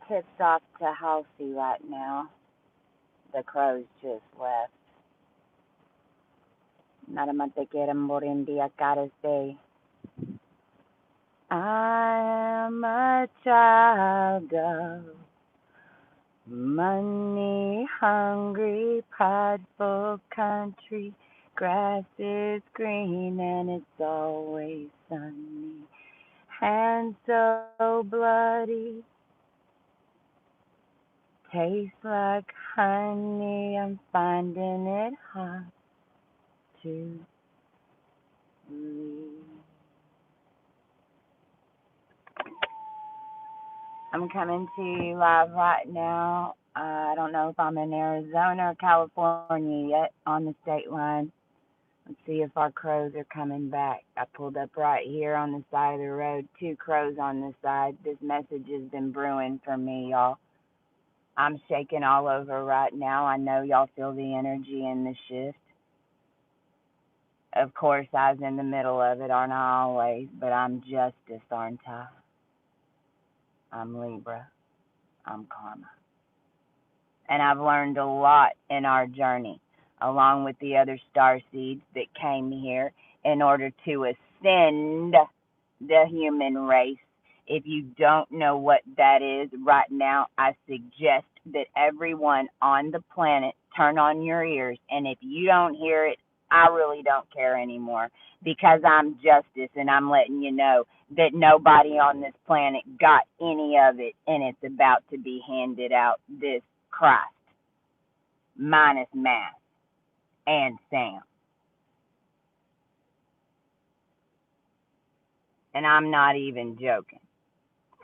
tips off to Halsey right now. The crows just left. Nada te quieren por en día cara say. I am a child of money hungry, prideful country. Grass is green and it's always sunny. Hands so bloody, tastes like honey. I'm finding it hard to breathe. I'm coming to you live right now. I don't know if I'm in Arizona or California yet on the state line. Let's see if our crows are coming back. I pulled up right here on the side of the road. 2 crows on the side. This message has been brewing for me, y'all. I'm shaking all over right now. I know y'all feel the energy in the shift. Of course, I was in the middle of it, aren't I always? But I'm justice, aren't I? I'm Libra. I'm karma. And I've learned a lot in our journey, along with the other star seeds that came here in order to ascend the human race. If you don't know what that is right now, I suggest that everyone on the planet turn on your ears. And if you don't hear it, I really don't care anymore, because I'm justice and I'm letting you know that nobody on this planet got any of it, and it's about to be handed out this Christ, minus mass and Sam. And I'm not even joking.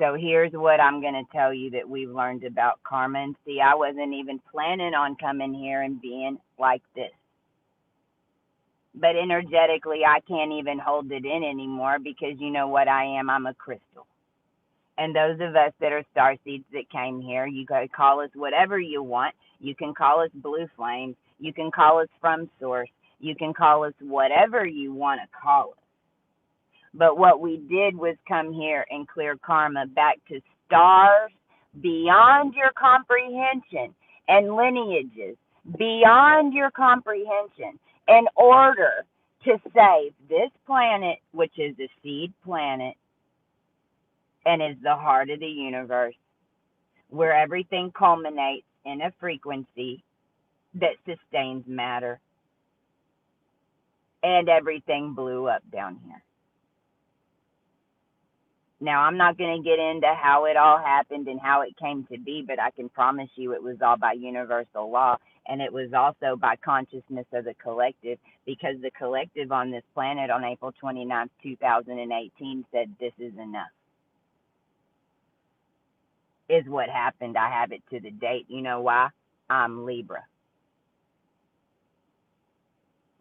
So here's what I'm going to tell you that we've learned about karma. And see, I wasn't even planning on coming here and being like this. But energetically, I can't even hold it in anymore, because you know what I am? I'm a crystal. And those of us that are starseeds that came here, you can call us whatever you want. You can call us blue flames. You can call us from source. You can call us whatever you want to call us. But what we did was come here and clear karma back to stars beyond your comprehension and lineages beyond your comprehension, in order to save this planet, which is a seed planet and is the heart of the universe, where everything culminates in a frequency that sustains matter, and everything blew up down here. Now, I'm not going to get into how it all happened and how it came to be, but I can promise you it was all by universal law, and it was also by consciousness of the collective, because the collective on this planet on April 29th, 2018 said this is enough. Is what happened. I have it to the date. You know why? I'm Libra.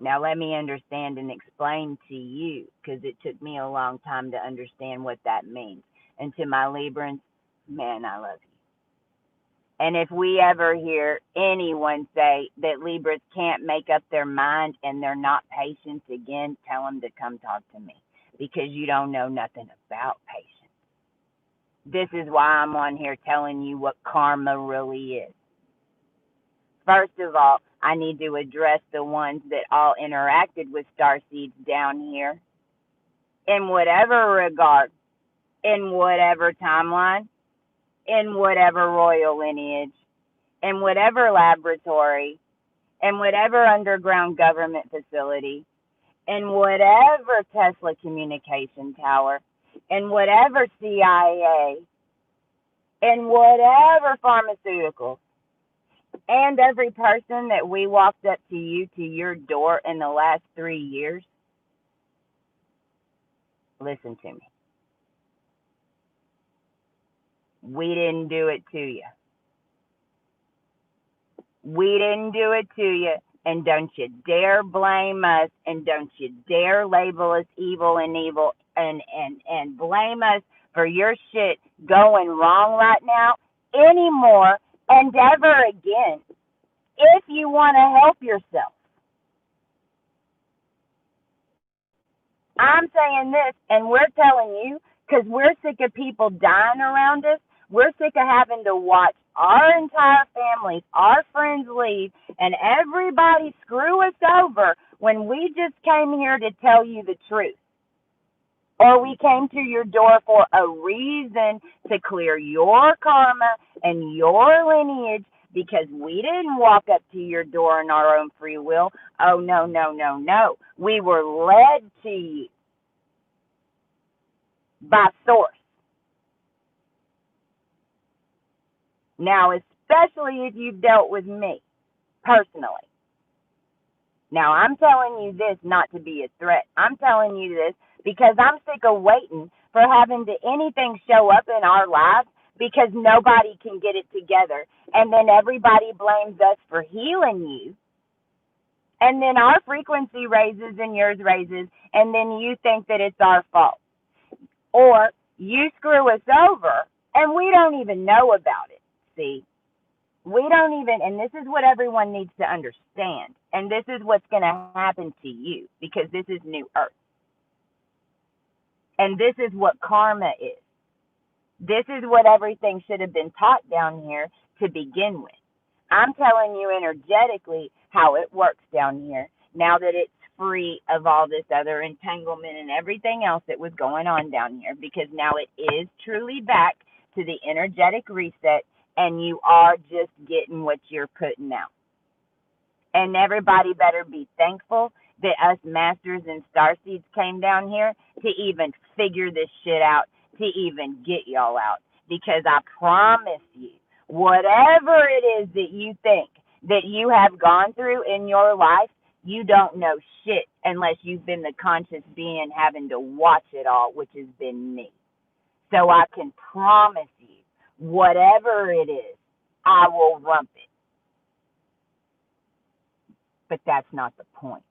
Now, let me understand and explain to you, because it took me a long time to understand what that means. And to my Librans, man, I love you. And if we ever hear anyone say that Libras can't make up their mind and they're not patient again, tell them to come talk to me, because you don't know nothing about patience. This is why I'm on here telling you what karma really is. First of all, I need to address the ones that all interacted with starseeds down here, in whatever regard, in whatever timeline, in whatever royal lineage, in whatever laboratory, in whatever underground government facility, in whatever Tesla communication tower, in whatever CIA, in whatever pharmaceuticals. And every person that we walked up to you, to your door in the last 3 years, listen to me. We didn't do it to you. We didn't do it to you. And don't you dare blame us, and don't you dare label us evil and blame us for your shit going wrong right now anymore and ever again, if you want to help yourself. I'm saying this, and we're telling you, because we're sick of people dying around us. We're sick of having to watch our entire families, our friends leave, and everybody screw us over when we just came here to tell you the truth. Or we came to your door for a reason to clear your karma and your lineage because we didn't walk up to your door in our own free will. Oh, no, no, no, no. We were led to you by source. Now, especially if you've dealt with me personally. Now, I'm telling you this not to be a threat. I'm telling you this because I'm sick of waiting for having to anything show up in our lives because nobody can get it together. And then everybody blames us for healing you. And then our frequency raises and yours raises, and then you think that it's our fault. Or you screw us over, and we don't even know about it, see? We don't even, and this is what everyone needs to understand, and this is what's going to happen to you, because this is New Earth. And this is what karma is. This is what everything should have been taught down here to begin with. I'm telling you energetically how it works down here, now that it's free of all this other entanglement and everything else that was going on down here, because now it is truly back to the energetic reset, and you are just getting what you're putting out. And everybody better be thankful that us masters and starseeds came down here to even figure this shit out, to even get y'all out. Because I promise you, whatever it is that you think that you have gone through in your life, you don't know shit unless you've been the conscious being having to watch it all, which has been me. So I can promise you, whatever it is, I will rump it. But that's not the point.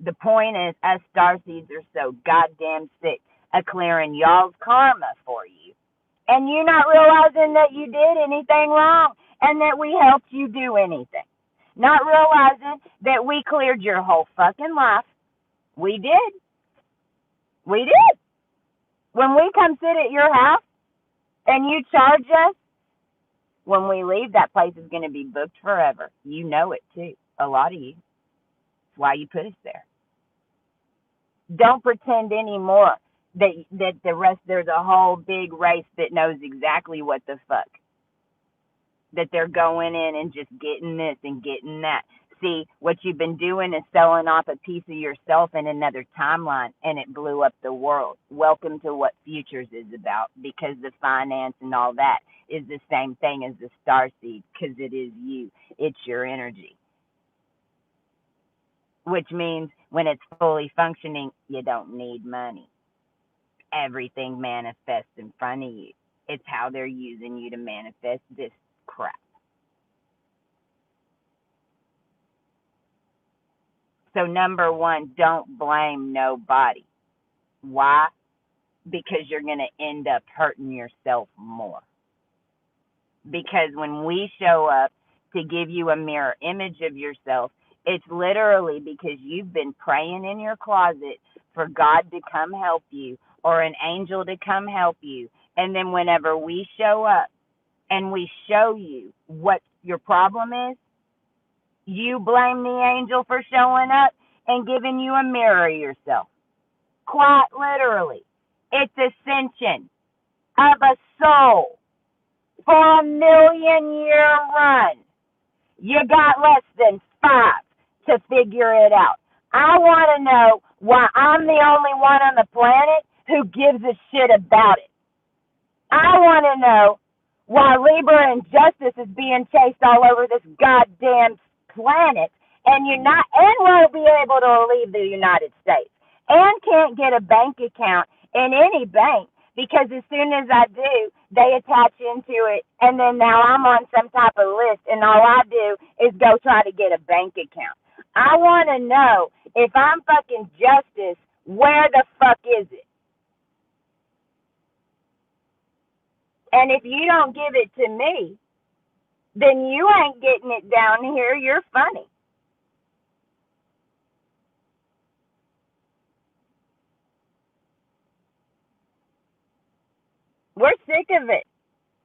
The point is, us starseeds are so goddamn sick of clearing y'all's karma for you. And you not realizing that you did anything wrong and that we helped you do anything. Not realizing that we cleared your whole fucking life. We did. We did. When we come sit at your house and you charge us, when we leave, that place is going to be booked forever. You know it too. A lot of you. That's why you put us there. Don't pretend anymore that the rest, there's a whole big race that knows exactly what the fuck. That they're going in and just getting this and getting that. See, what you've been doing is selling off a piece of yourself in another timeline, and it blew up the world. Welcome to what Futures is about, because the finance and all that is the same thing as the starseed, because it is you. It's your energy. Which means when it's fully functioning, you don't need money. Everything manifests in front of you. It's how they're using you to manifest this crap. So number one, don't blame nobody. Why? Because you're going to end up hurting yourself more. Because when we show up to give you a mirror image of yourself, it's literally because you've been praying in your closet for God to come help you or an angel to come help you. And then whenever we show up and we show you what your problem is, you blame the angel for showing up and giving you a mirror of yourself. Quite literally. It's ascension of a soul for a 1,000,000-year run. You got less than 5 to figure it out. I want to know why I'm the only one on the planet who gives a shit about it. I want to know why LIBRA and justice is being chased all over this goddamn planet, and you're not, and won't be able to leave the United States, and can't get a bank account in any bank, because as soon as I do, they attach into it, and then now I'm on some type of list, and all I do is go try to get a bank account. I want to know, if I'm fucking justice, where the fuck is it? And if you don't give it to me, then you ain't getting it down here. You're funny. We're sick of it.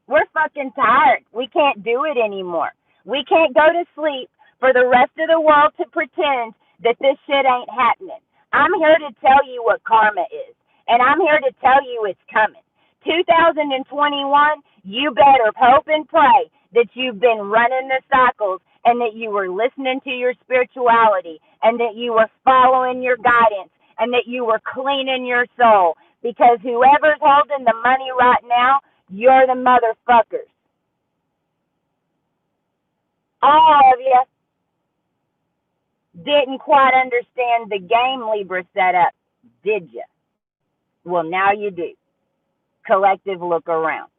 We're fucking tired. We can't do it anymore. We can't go to sleep for the rest of the world to pretend that this shit ain't happening. I'm here to tell you what karma is, and I'm here to tell you it's coming. 2021, you better hope and pray that you've been running the cycles and that you were listening to your spirituality and that you were following your guidance and that you were cleaning your soul, because whoever's holding the money right now, you're the motherfuckers. All of you didn't quite understand the game Libra set up, did you? Well, now you do. Collective look around.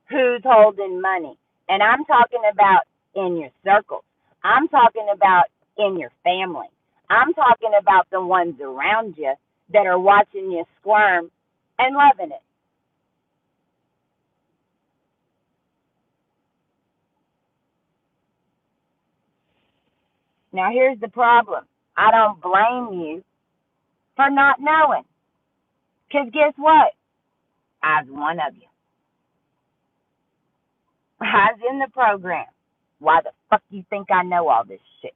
Who's holding money? And I'm talking about in your circles. I'm talking about in your family. I'm talking about the ones around you that are watching you squirm and loving it. Now, here's the problem. I don't blame you for not knowing. Because guess what? I was one of you. I was in the program. Why the fuck do you think I know all this shit?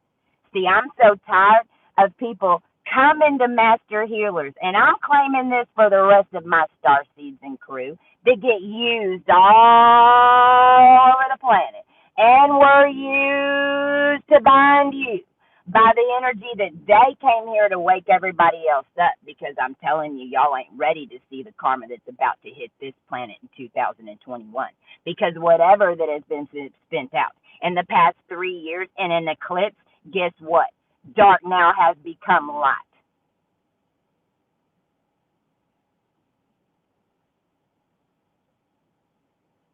See, I'm so tired of people coming to master healers, and I'm claiming this for the rest of my star seeds and crew that get used all over the planet and were used to bind you by the energy that they came here to wake everybody else up, because I'm telling you, y'all ain't ready to see the karma that's about to hit this planet in 2021. Because whatever that has been spent out in the past 3 years in an eclipse, guess what? Dark now has become light.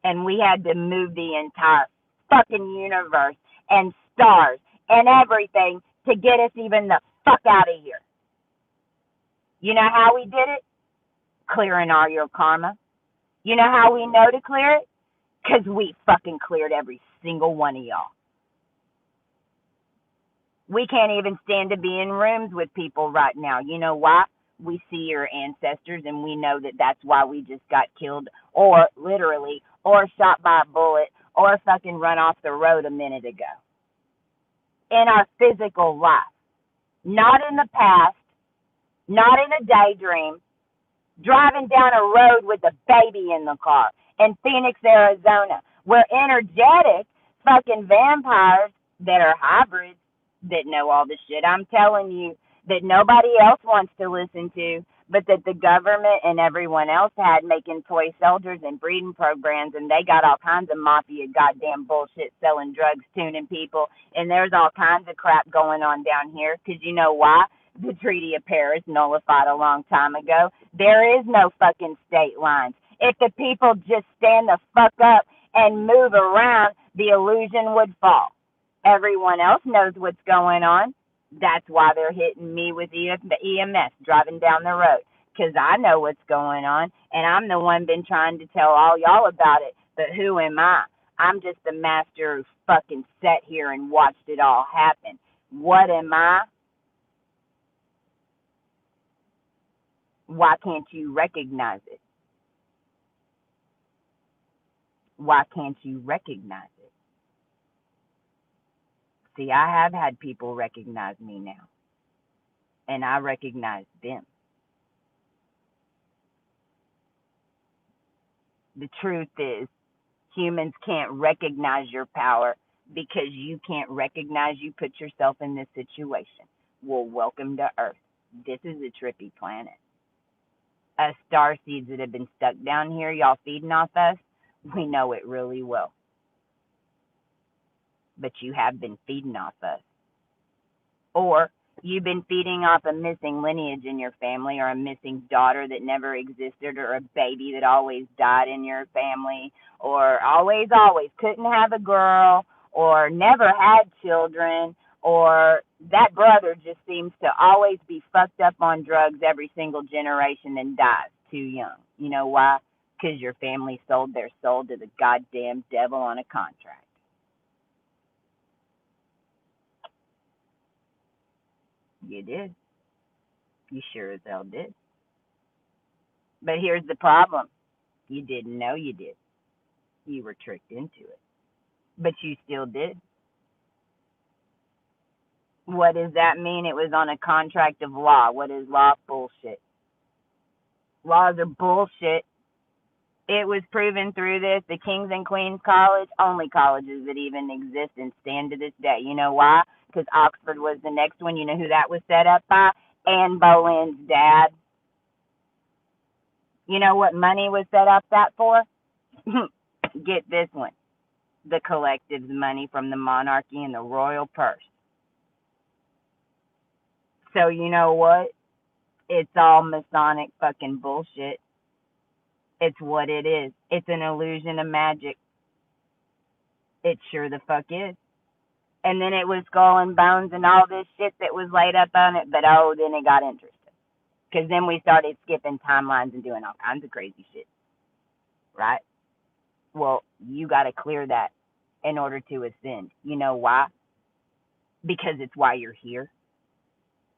And we had to move the entire fucking universe and stars and everything to get us even the fuck out of here. You know how we did it? Clearing all your karma. You know how we know to clear it? Because we fucking cleared every single one of y'all. We can't even stand to be in rooms with people right now. You know why? We see your ancestors and we know that that's why we just got killed, or literally, or shot by a bullet, or fucking run off the road a minute ago. In our physical life. Not in the past, not in a daydream, driving down a road with a baby in the car in Phoenix, Arizona. We're energetic fucking vampires that are hybrids that know all the shit I'm telling you that nobody else wants to listen to, but that the government and everyone else had, making toy soldiers and breeding programs, and they got all kinds of mafia goddamn bullshit selling drugs, tuning people, and there's all kinds of crap going on down here, because you know why? The Treaty of Paris nullified a long time ago. There is no fucking state lines. If the people just stand the fuck up and move around, the illusion would fall. Everyone else knows what's going on. That's why they're hitting me with the EMS driving down the road, because I know what's going on, and I'm the one been trying to tell all y'all about it. But who am I? I'm just the master who fucking sat here and watched it all happen. What am I? Why can't you recognize it? Why can't you recognize it? See, I have had people recognize me now, and I recognize them. The truth is, humans can't recognize your power because you can't recognize you put yourself in this situation. Well, welcome to Earth. This is a trippy planet. Us star seeds that have been stuck down here, y'all feeding off us, we know it really well. But you have been feeding off us. Or you've been feeding off a missing lineage in your family, or a missing daughter that never existed, or a baby that always died in your family, or always couldn't have a girl, or never had children, or that brother just seems to always be fucked up on drugs every single generation and dies too young. You know why? Because your family sold their soul to the goddamn devil on a contract. You did. You sure as hell did. But here's the problem. You didn't know you did. You were tricked into it. But you still did. What does that mean? It was on a contract of law. What is law? Bullshit. Laws are bullshit. It was proven through this. The Kings and Queens College, only colleges that even exist and stand to this day. You know why? Because Oxford was the next one. You know who that was set up by? Anne Boleyn's dad. You know what money was set up that for? Get this one. The collective's money from the monarchy and the royal purse. So you know what? It's all Masonic fucking bullshit. It's what it is. It's an illusion of magic. It sure the fuck is. And then it was skull and bones and all this shit that was laid up on it, but oh, then it got interesting. Because then we started skipping timelines and doing all kinds of crazy shit. Right? Well, you got to clear that in order to ascend. You know why? Because it's why you're here.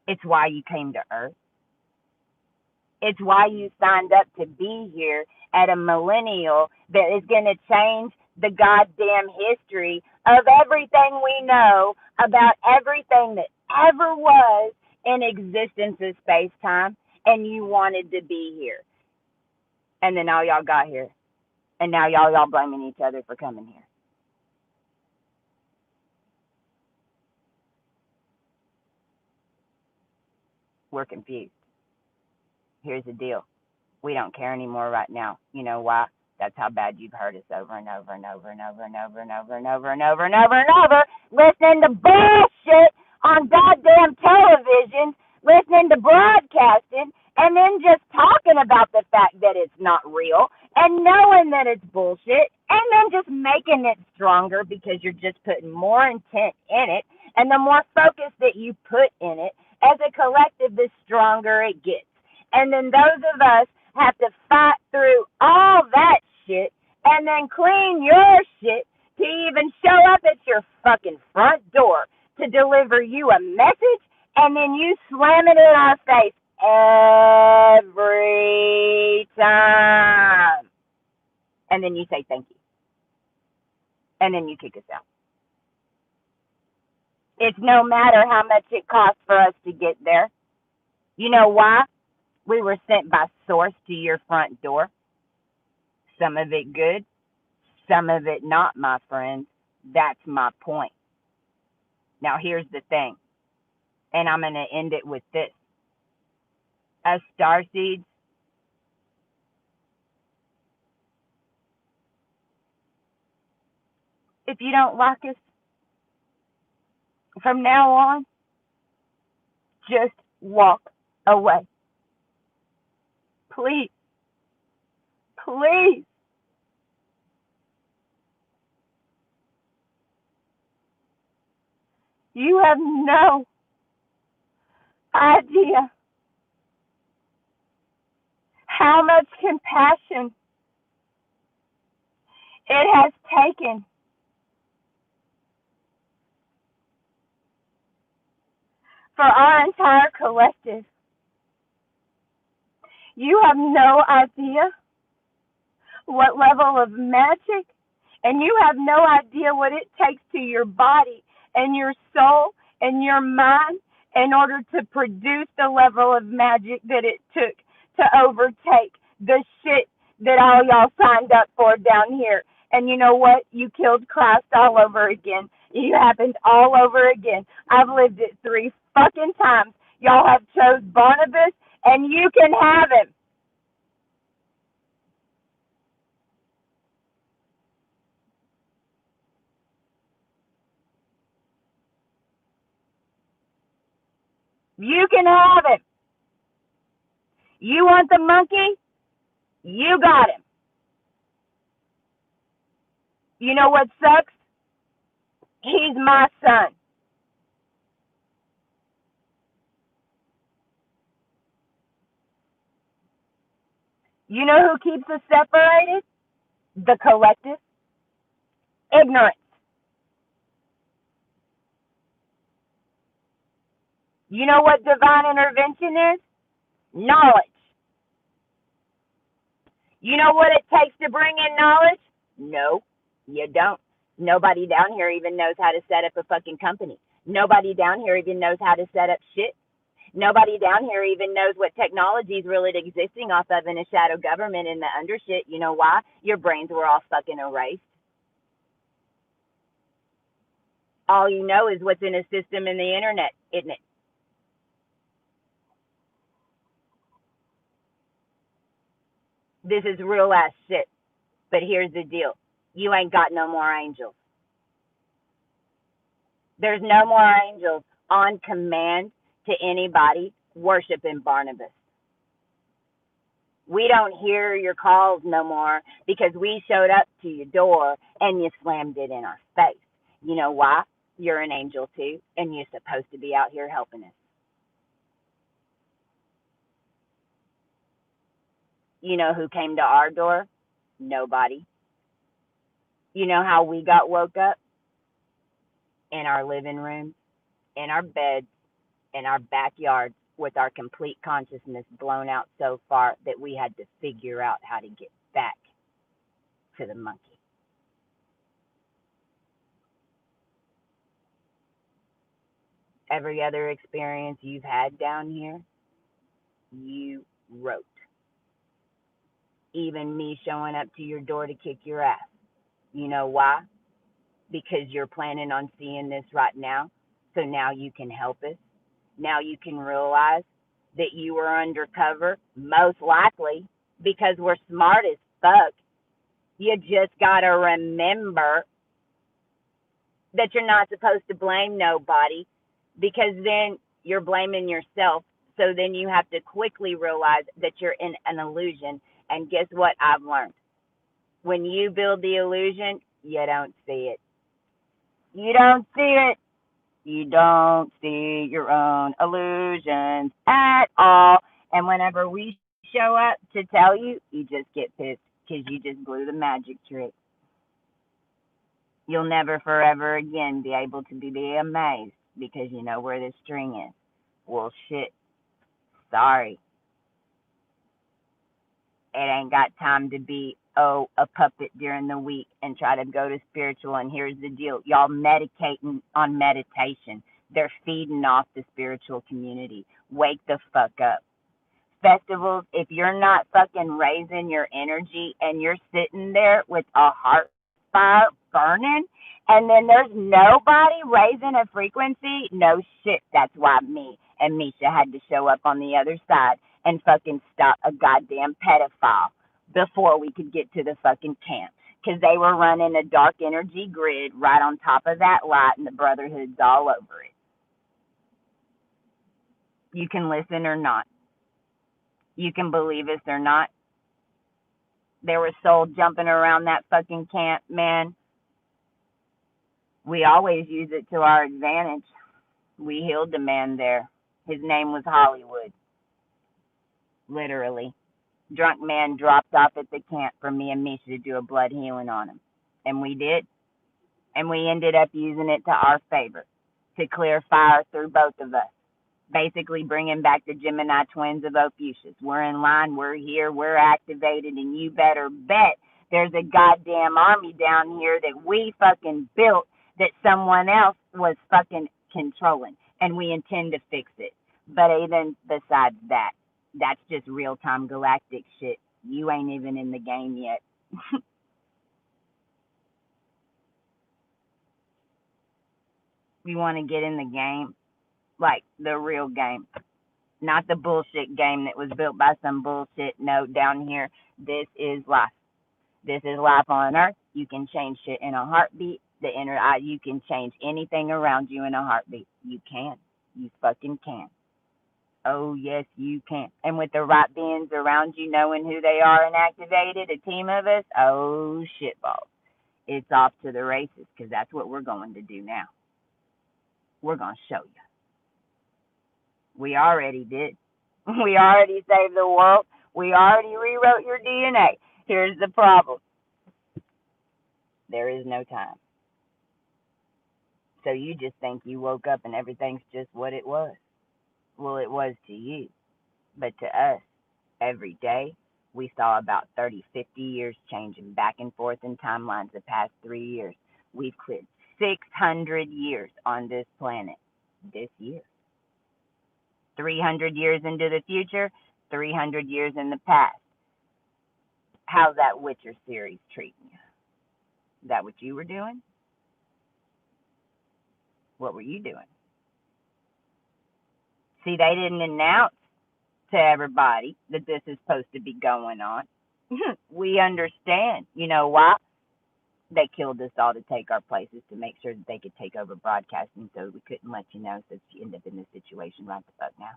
It's why you came to Earth. It's why you signed up to be here at a millennial that is going to change the goddamn history of everything we know about everything that ever was in existence of space-time, and you wanted to be here. And then all y'all got here. And now y'all blaming each other for coming here. We're confused. Here's the deal. We don't care anymore right now. You know why? That's how bad you've heard us over and over and over and over and over and over and over and over and over and over, listening to bullshit on goddamn television, listening to broadcasting, and then just talking about the fact that it's not real and knowing that it's bullshit, and then just making it stronger because you're just putting more intent in it, and the more focus that you put in it as a collective, the stronger it gets. And then those of us have to fight through all that shit and then clean your shit to even show up at your fucking front door to deliver you a message, and then you slam it in our face every time. And then you say thank you. And then you kick us out. It's no matter how much it costs for us to get there. You know why? We were sent by source to your front door. Some of it good, some of it not, my friends. That's my point. Now here's the thing, and I'm going to end it with this. As starseeds, if you don't like us, from now on, just walk away. Please. Please. You have no idea how much compassion it has taken for our entire collective. You have no idea what level of magic, and you have no idea what it takes to your body and your soul and your mind in order to produce the level of magic that it took to overtake the shit that all y'all signed up for down here. And you know what? You killed Christ all over again. It happened all over again. I've lived it 3 fucking times. Y'all have chose Barnabas, and you can have him. You can have him. You want the monkey? You got him. You know what sucks? He's my son. You know who keeps us separated? The collective. Ignorance. You know what divine intervention is? Knowledge. You know what it takes to bring in knowledge? No, you don't. Nobody down here even knows how to set up a fucking company. Nobody down here even knows how to set up shit. Nobody down here even knows what technology is really existing off of in a shadow government in the under shit. You know why? Your brains were all fucking erased. All you know is what's in a system in the internet, isn't it? This is real ass shit. But here's the deal. You ain't got no more angels. There's no more angels on command to anybody worshiping Barnabas. We don't hear your calls no more because we showed up to your door and you slammed it in our face. You know why? You're an angel too, and you're supposed to be out here helping us. You know who came to our door? Nobody. You know how we got woke up? In our living rooms, in our beds, in our backyards, with our complete consciousness blown out so far that we had to figure out how to get back to the monkey. Every other experience you've had down here, you wrote. Even me showing up to your door to kick your ass. You know why? Because you're planning on seeing this right now. So now you can help us. Now you can realize that you were undercover, most likely because we're smart as fuck. You just got to remember that you're not supposed to blame nobody because then you're blaming yourself. So then you have to quickly realize that you're in an illusion. And guess what I've learned? When you build the illusion, you don't see it. You don't see it. You don't see your own illusions at all. And whenever we show up to tell you, you just get pissed because you just blew the magic trick. You'll never forever again be able to be amazed because you know where the string is. Well, shit. Sorry. It ain't got time to be, a puppet during the week and try to go to spiritual. And here's the deal. Y'all medicating on meditation. They're feeding off the spiritual community. Wake the fuck up. Festivals, if you're not fucking raising your energy and you're sitting there with a heart fire burning and then there's nobody raising a frequency, no shit. That's why me and Misha had to show up on the other side and fucking stop a goddamn pedophile before we could get to the fucking camp. Because they were running a dark energy grid right on top of that light and the Brotherhood's all over it. You can listen or not. You can believe us or not. There was souls jumping around that fucking camp, man. We always use it to our advantage. We healed the man there. His name was Hollywood. Literally. Drunk man dropped off at the camp for me and Misha to do a blood healing on him. And we did. And we ended up using it to our favor to clear fire through both of us. Basically bringing back the Gemini twins of Ophiuchus. We're in line, we're here, we're activated, and you better bet there's a goddamn army down here that we fucking built that someone else was fucking controlling. And we intend to fix it. But even besides that, that's just real-time galactic shit. You ain't even in the game yet. You want to get in the game? Like the real game. Not the bullshit game that was built by some bullshit note down here. This is life. This is life on Earth. You can change shit in a heartbeat. You can change anything around you in a heartbeat. You can. You fucking can. Oh, yes, you can. And with the right beings around you knowing who they are and activated, a team of us, oh, shitballs. It's off to the races because that's what we're going to do now. We're going to show you. We already did. We already saved the world. We already rewrote your DNA. Here's the problem. There is no time. So you just think you woke up and everything's just what it was. Well, it was to you. But to us, every day, We saw about 30, 50 years changing back and forth in timelines the past 3 years. We've cleared 600 years on this planet this year. 300 years into the future, 300 years in the past. How's that Witcher series treating you? Is that what you were doing? What were you doing? See, they didn't announce to everybody that this is supposed to be going on. We understand. You know why? They killed us all to take our places to make sure that they could take over broadcasting, so we couldn't let you know, so you end up in this situation right the fuck now.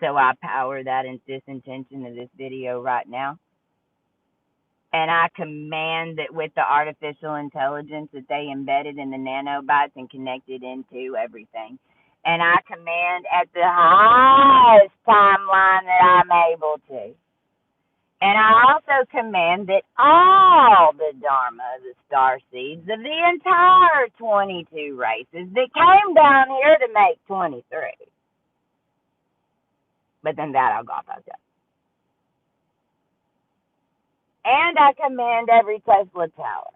So I power that in this intention of this video right now. And I command that with the artificial intelligence that they embedded in the nanobots and connected into everything. And I command at the highest timeline that I'm able to. And I also command that all the Dharma, the star seeds of the entire 22 races that came down here to make 23. But then that I'll go off of that. And I command every Tesla tower.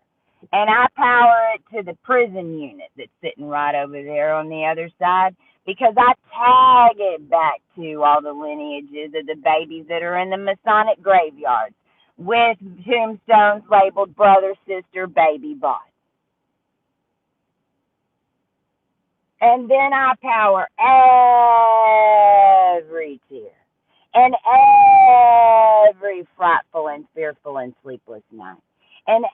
And I power it to the prison unit that's sitting right over there on the other side, because I tag it back to all the lineages of the babies that are in the Masonic graveyards with tombstones labeled brother, sister, baby, bond. And then I power every tear and every frightful and fearful and sleepless night, and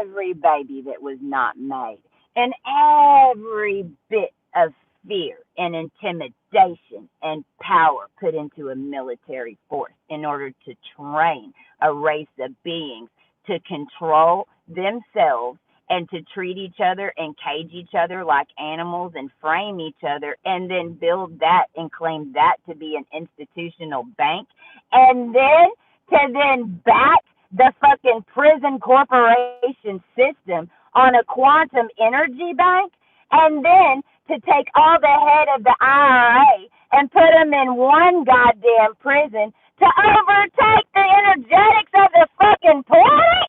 every baby that was not made, and every bit of fear and intimidation and power put into a military force in order to train a race of beings to control themselves and to treat each other and cage each other like animals and frame each other, and then build that and claim that to be an institutional bank, and then to then back the fucking prison corporation system on a quantum energy bank, and then to take all the head of the IRA and put them in one goddamn prison to overtake the energetics of the fucking planet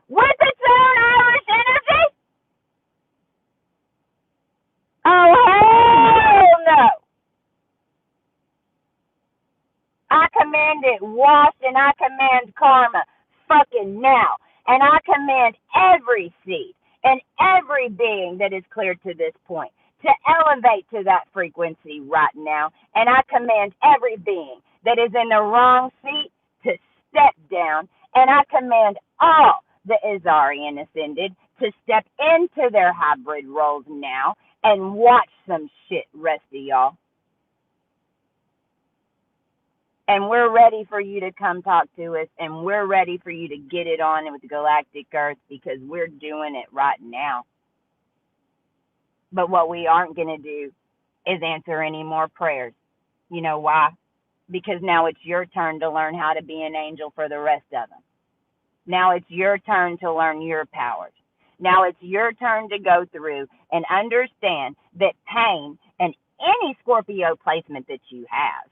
with its own Irish energy? Oh, hell no. I command it washed, and I command karma fucking now. And I command every seed and every being that is cleared to this point to elevate to that frequency right now. And I command every being that is in the wrong seat to step down. And I command all the Azarian ascended to step into their hybrid roles now and watch some shit, rest of y'all. And we're ready for you to come talk to us, and we're ready for you to get it on with the Galactic Earth, because we're doing it right now. But what we aren't going to do is answer any more prayers. You know why? Because now it's your turn to learn how to be an angel for the rest of them. Now it's your turn to learn your powers. Now it's your turn to go through and understand that pain and any Scorpio placement that you have,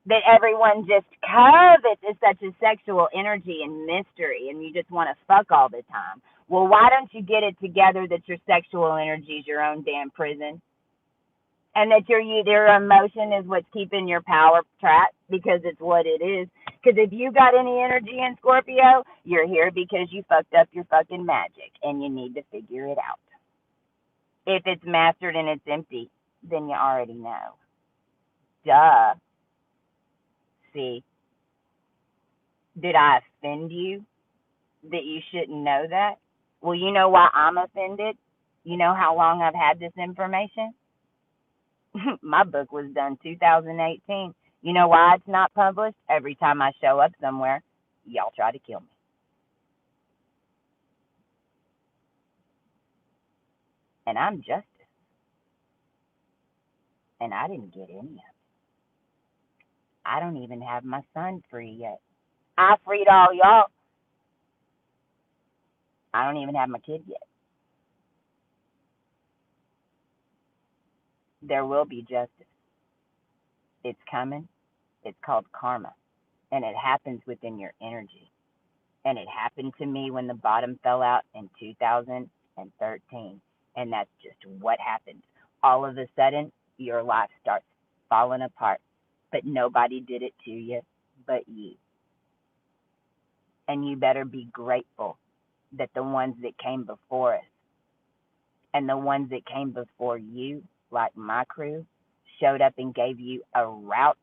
that everyone just covets, is such a sexual energy and mystery, and you just want to fuck all the time. Well, why don't you get it together that your sexual energy is your own damn prison? And that your emotion is what's keeping your power trapped, because it's what it is. Because if you got any energy in Scorpio, you're here because you fucked up your fucking magic, and you need to figure it out. If it's mastered and it's empty, then you already know. Duh. See, did I offend you that you shouldn't know that? Well, you know why I'm offended? You know how long I've had this information? My book was done 2018. You know why it's not published? Every time I show up somewhere, y'all try to kill me. And I'm justice. And I didn't get any of it. I don't even have my son free yet. I freed all y'all. I don't even have my kid yet. There will be justice. It's coming. It's called karma. And it happens within your energy. And it happened to me when the bottom fell out in 2013. And that's just what happens. All of a sudden, your life starts falling apart. But nobody did it to you but you. And you better be grateful that the ones that came before us and the ones that came before you, like my crew, showed up and gave you a route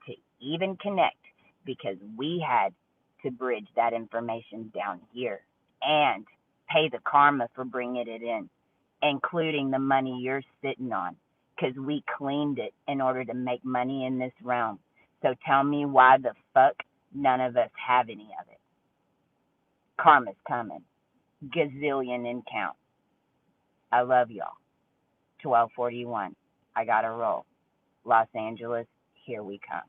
to even connect because we had to bridge that information down here and pay the karma for bringing it in, including the money you're sitting on, because we cleaned it in order to make money in this realm. So tell me why the fuck none of us have any of it. Karma's coming. Gazillion in count. I love y'all. 1241. I gotta roll. Los Angeles, here we come.